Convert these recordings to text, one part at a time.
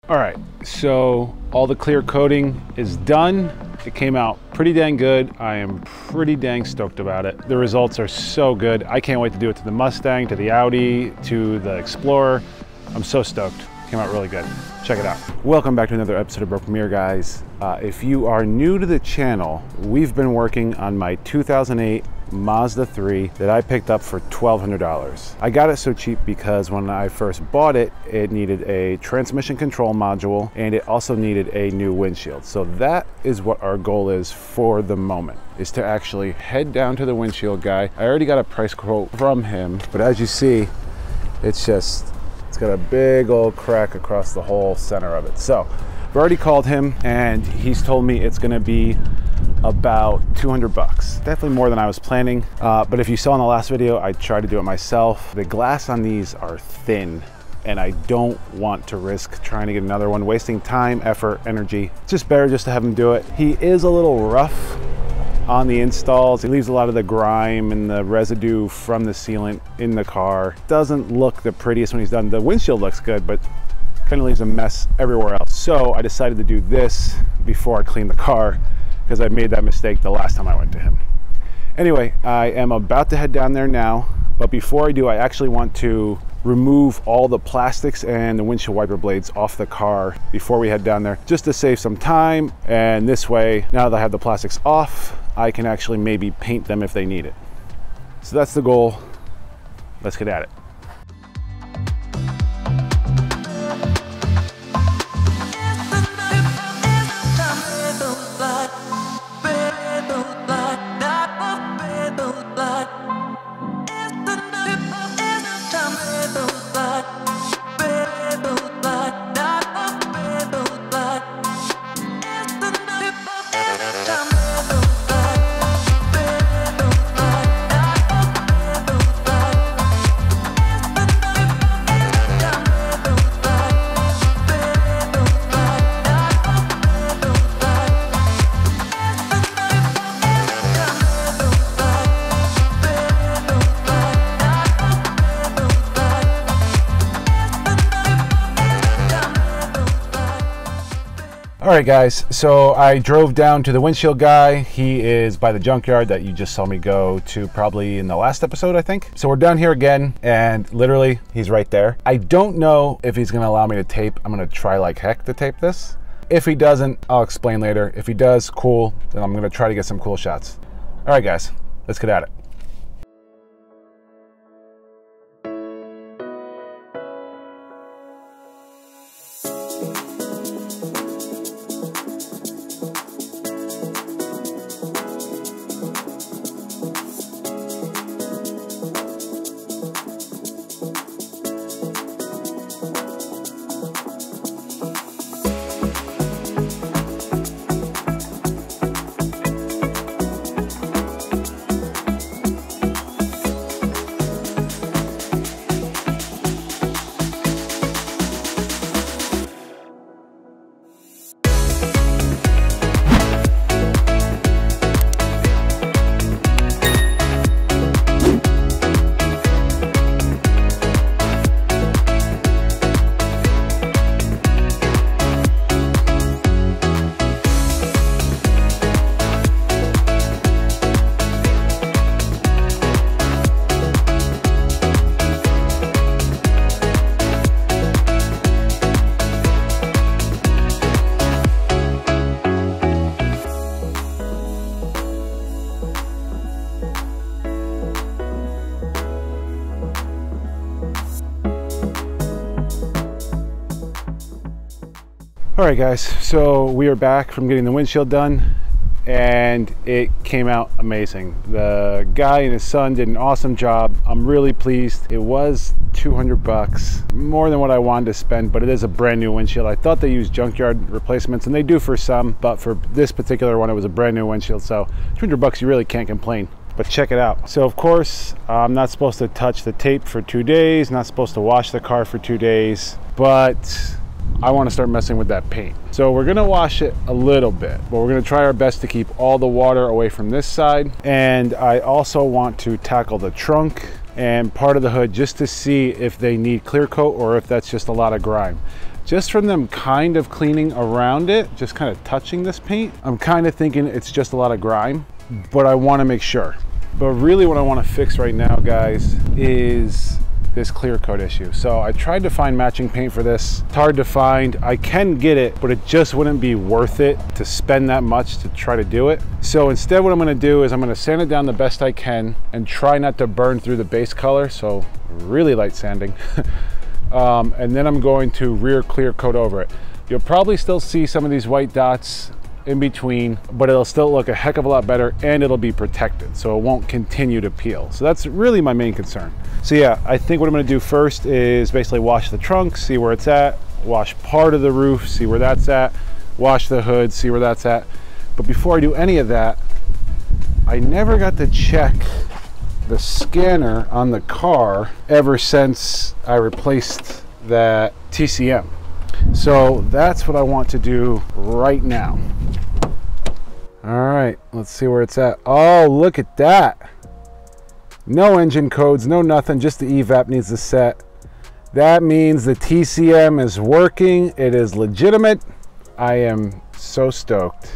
All right, so all the clear coating is done. It came out pretty dang good. I am pretty dang stoked about it. The results are so good. I can't wait to do it to the Mustang, to the Audi, to the Explorer. I'm so stoked. Came out really good. Check it out. Welcome back to another episode of Broken Mirror, guys. If you are new to the channel, we've been working on my 2008 Mazda 3 that I picked up for $1,200. I got it so cheap because when I first bought it, it needed a transmission control module and it also needed a new windshield. So that is what our goal is for the moment, is to actually head down to the windshield guy. I already got a price quote from him, but as you see, it's got a big old crack across the whole center of it. So I've already called him and he's told me it's gonna be about 200 bucks. Definitely more than I was planning. But if you saw in the last video, I tried to do it myself. The glass on these are thin and I don't want to risk trying to get another one, wasting time, effort, energy. It's just better just to have him do it. He is a little rough on the installs. He leaves a lot of the grime and the residue from the sealant in the car. Doesn't look the prettiest when he's done. The windshield looks good, but kind of leaves a mess everywhere else. So I decided to do this before I clean the car, because I made that mistake the last time I went to him. Anyway, I am about to head down there now, but before I do, I actually want to remove all the plastics and the windshield wiper blades off the car before we head down there, just to save some time. And this way, now that I have the plastics off, I can actually maybe paint them if they need it. So that's the goal. Let's get at it. All right, guys, so I drove down to the windshield guy. He is by the junkyard that you just saw me go to probably in the last episode, I think. So we're down here again, and literally he's right there. I don't know if he's gonna allow me to tape. I'm gonna try like heck to tape this. If he doesn't, I'll explain later. If he does, cool, then I'm gonna try to get some cool shots. All right, guys, let's get at it. All right, guys, so we are back from getting the windshield done and it came out amazing. The guy and his son did an awesome job. I'm really pleased. It was 200 bucks, more than what I wanted to spend, but it is a brand new windshield. I thought they used junkyard replacements, and they do for some, but for this particular one, it was a brand new windshield. So 200 bucks, you really can't complain. But check it out. So of course, I'm not supposed to touch the tape for 2 days, not supposed to wash the car for 2 days, but I want to start messing with that paint. So we're gonna wash it a little bit, but we're gonna try our best to keep all the water away from this side. And I also want to tackle the trunk and part of the hood just to see if they need clear coat or if that's just a lot of grime. just from them kind of cleaning around it, just kind of touching this paint, I'm kind of thinking it's just a lot of grime, but I want to make sure. But really what I want to fix right now, guys, is this clear coat issue. So I tried to find matching paint for this. It's hard to find. I can get it, but it just wouldn't be worth it to spend that much to try to do it. So instead what I'm gonna do is I'm gonna sand it down the best I can and try not to burn through the base color. So really light sanding. And then I'm going to rear clear coat over it. You'll probably still see some of these white dots in between, but it'll still look a heck of a lot better and it'll be protected, so it won't continue to peel. So that's really my main concern. So yeah, I think what I'm gonna do first is basically wash the trunk, see where it's at, wash part of the roof, see where that's at, wash the hood, see where that's at. But before I do any of that, I never got to check the scanner on the car ever since I replaced that TCM. So that's what I want to do right now. All right, let's see where it's at. Oh, look at that. No engine codes, no nothing, just the evap needs to set. That means the TCM is working, it is legitimate. I am so stoked.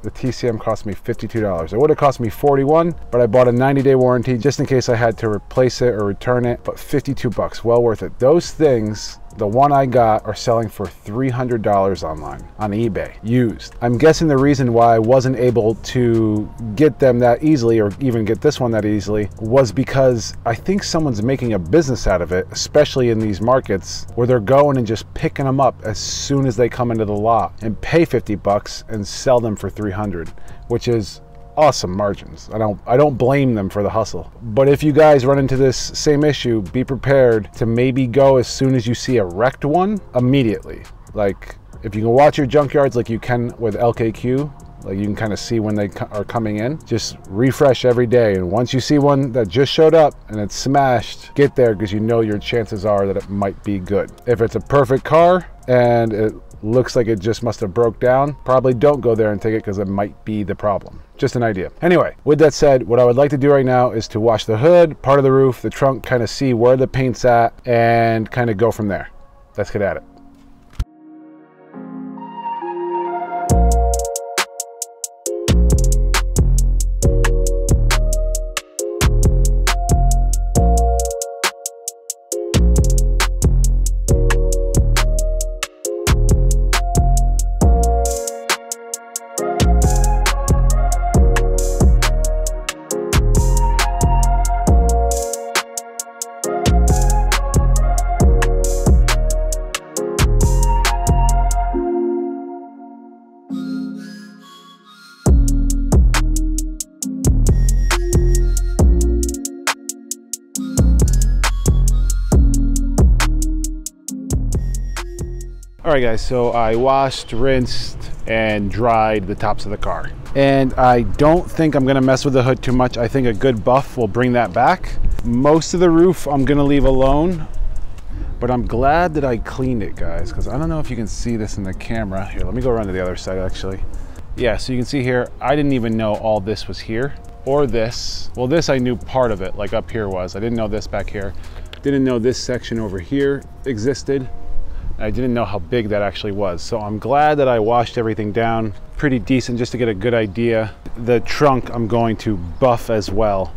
The TCM cost me $52. It would have cost me $41, but I bought a 90-day warranty just in case I had to replace it or return it, but 52 bucks, well worth it. Those things, the one I got, are selling for $300 online on eBay, used. I'm guessing the reason why I wasn't able to get them that easily, or even get this one that easily, was because I think someone's making a business out of it, especially in these markets where they're going and just picking them up as soon as they come into the lot and pay 50 bucks and sell them for 300, which is awesome margins. I don't blame them for the hustle. But if you guys run into this same issue, be prepared to maybe go as soon as you see a wrecked one immediately. Like if you can watch your junkyards like you can with LKQ, like you can kind of see when they are coming in, just refresh every day. And once you see one that just showed up and it's smashed, get there, because you know your chances are that it might be good. If it's a perfect car and it looks like it just must have broke down, probably don't go there and take it, because it might be the problem. Just an idea. Anyway, with that said, what I would like to do right now is to wash the hood, part of the roof, the trunk, kind of see where the paint's at and kind of go from there. Let's get at it. All right guys, so I washed, rinsed, and dried the tops of the car. And I don't think I'm gonna mess with the hood too much. I think a good buff will bring that back. Most of the roof I'm gonna leave alone, but I'm glad that I cleaned it, guys, because I don't know if you can see this in the camera. Here, let me go around to the other side actually. Yeah, so you can see here, I didn't even know all this was here, or this. Well, this I knew part of it, like up here was. I didn't know this back here. Didn't know this section over here existed. I didn't know how big that actually was. So I'm glad that I washed everything down pretty decent just to get a good idea. The trunk I'm going to buff as well.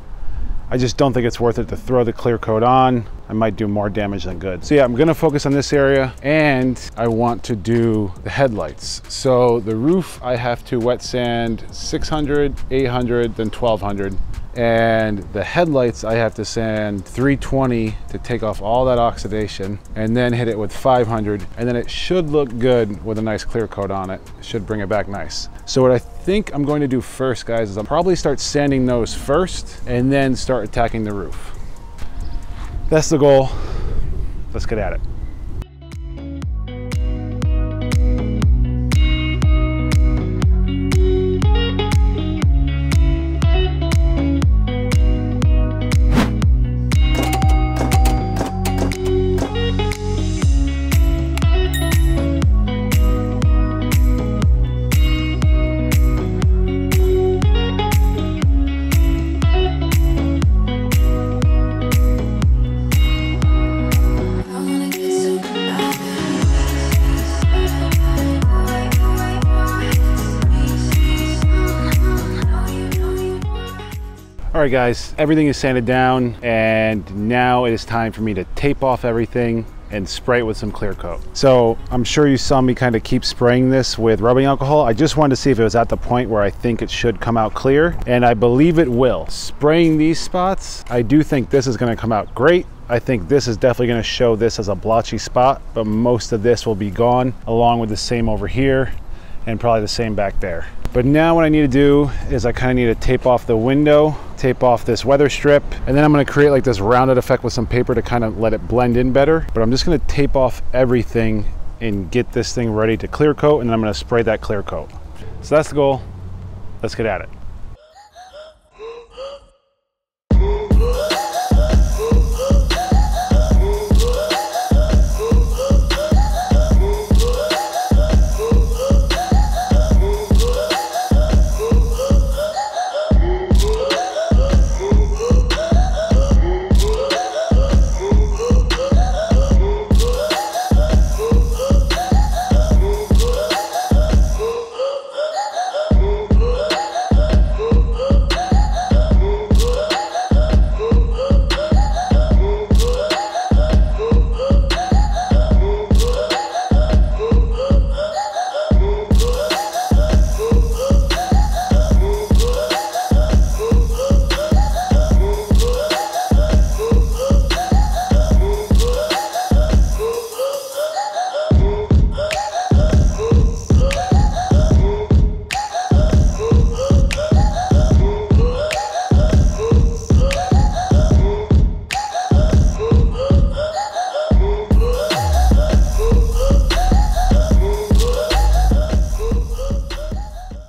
I just don't think it's worth it to throw the clear coat on. I might do more damage than good. So yeah, I'm gonna focus on this area, and I want to do the headlights. So the roof, I have to wet sand 600, 800, then 1200. And the headlights, I have to sand 320 to take off all that oxidation, and then hit it with 500, and then it should look good with a nice clear coat on it. It should bring it back nice. So what I think I'm going to do first, guys, is I'll probably start sanding those first and then start attacking the roof. That's the goal. Let's get at it. I wanna get All right guys, everything is sanded down and now it is time for me to tape off everything and spray it with some clear coat. So I'm sure you saw me kind of keep spraying this with rubbing alcohol. I just wanted to see if it was at the point where I think it should come out clear, and I believe it will. Spraying these spots, I do think this is going to come out great. I think this is definitely going to show this as a blotchy spot, but most of this will be gone, along with the same over here and probably the same back there. But now what I need to do is I kind of need to tape off the window, tape off this weather strip, and then I'm going to create like this rounded effect with some paper to kind of let it blend in better. But I'm just going to tape off everything and get this thing ready to clear coat, and then I'm going to spray that clear coat. So that's the goal. Let's get at it.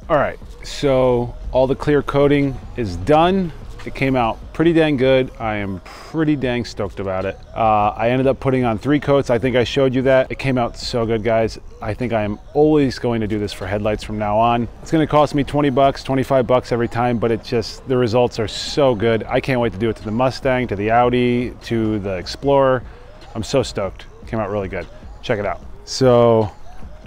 All right, so all the clear coating is done. It came out pretty dang good. I am pretty dang stoked about it. I ended up putting on 3 coats. I think I showed you that. It came out so good, guys. I think I am always going to do this for headlights from now on. It's gonna cost me 20 bucks, 25 bucks every time, but the results are so good. I can't wait to do it to the Mustang, to the Audi, to the Explorer. I'm so stoked. It came out really good. Check it out. So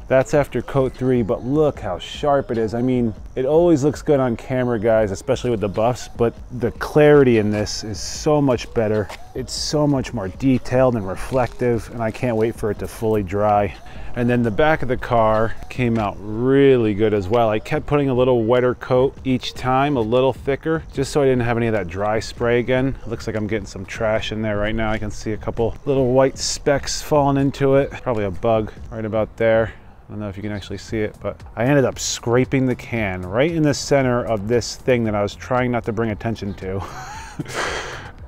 that's after coat 3, but look how sharp it is. I mean, it always looks good on camera, guys, especially with the buffs, but the clarity in this is so much better. It's so much more detailed and reflective, and I can't wait for it to fully dry. And then the back of the car came out really good as well. I kept putting a little wetter coat each time, a little thicker, just so I didn't have any of that dry spray again. It looks like I'm getting some trash in there right now. I can see a couple little white specks falling into it. Probably a bug right about there. I don't know if you can actually see it, but I ended up scraping the can right in the center of this thing that I was trying not to bring attention to.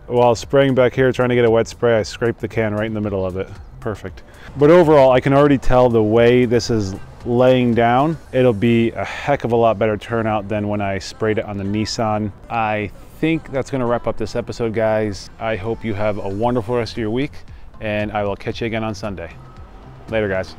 While spraying back here, trying to get a wet spray, I scraped the can right in the middle of it. Perfect. But overall, I can already tell the way this is laying down, it'll be a heck of a lot better turnout than when I sprayed it on the Nissan. I think that's gonna wrap up this episode, guys. I hope you have a wonderful rest of your week, and I will catch you again on Sunday. Later, guys.